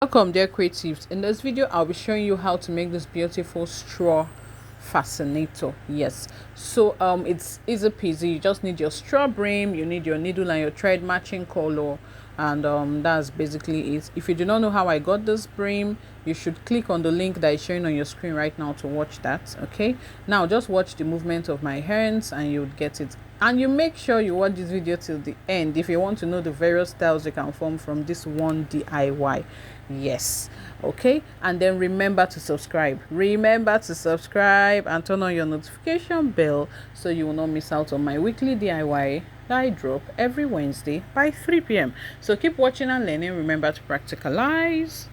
Welcome dear creatives. In this video I'll be showing you how to make this beautiful straw fascinator. Yes, so it's easy peasy. You just need your straw brim, you need your needle and your thread matching color, and that's basically it. If you do not know how I got this brim, you should click on the link that is showing on your screen right now to watch that. Okay, now just watch the movement of my hands and you'll get it. And you make sure you watch this video till the end if you want to know the various styles you can form from this one DIY. Yes, okay, and then remember to subscribe and turn on your notification bell so you will not miss out on my weekly DIY that I drop every Wednesday by 3 p.m. So keep watching and learning. Remember to practicalize.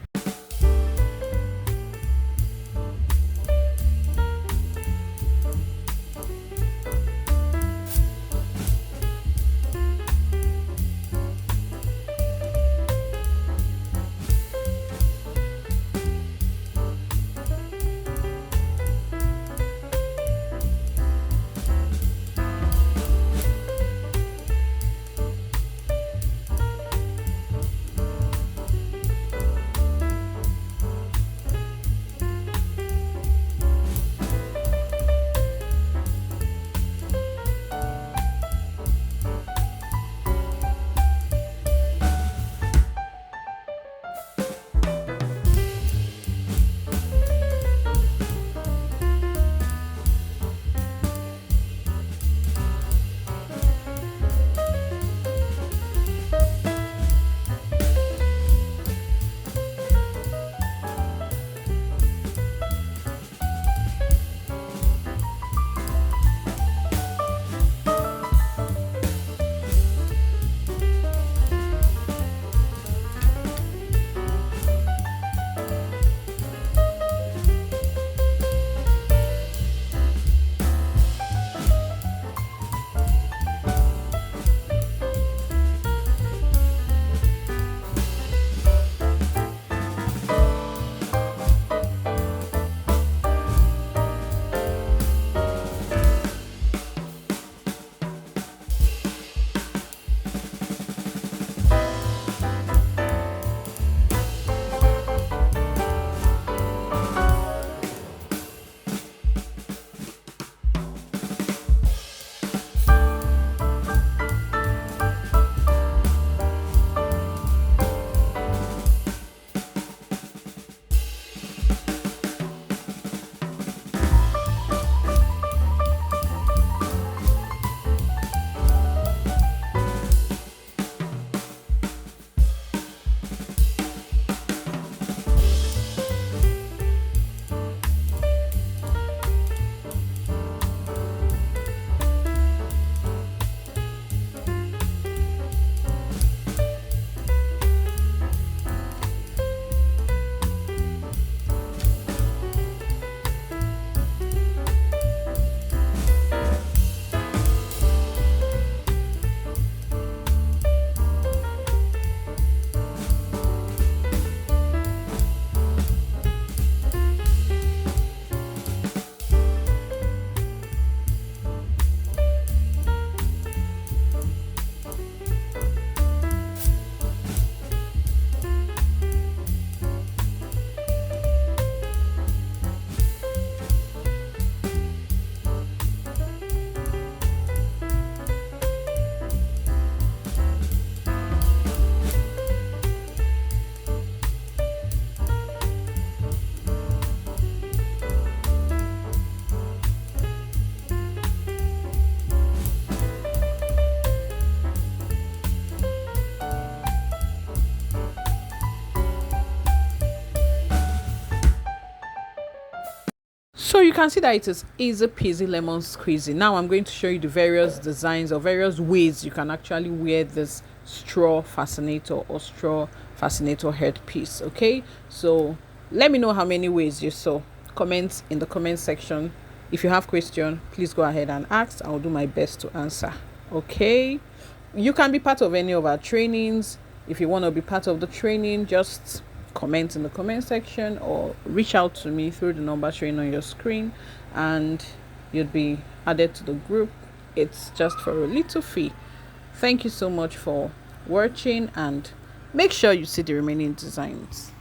So you can see that it is easy peasy lemon squeezy. Now I'm going to show you the various designs or various ways you can actually wear this straw fascinator or straw fascinator headpiece. Okay, so let me know how many ways you saw. Comment in the comment section. If you have question, please go ahead and ask. I'll do my best to answer. Okay, you can be part of any of our trainings. If you want to be part of the training, just comment in the comment section or reach out to me through the number showing on your screen and you'll be added to the group. It's just for a little fee. Thank you so much for watching and make sure you see the remaining designs.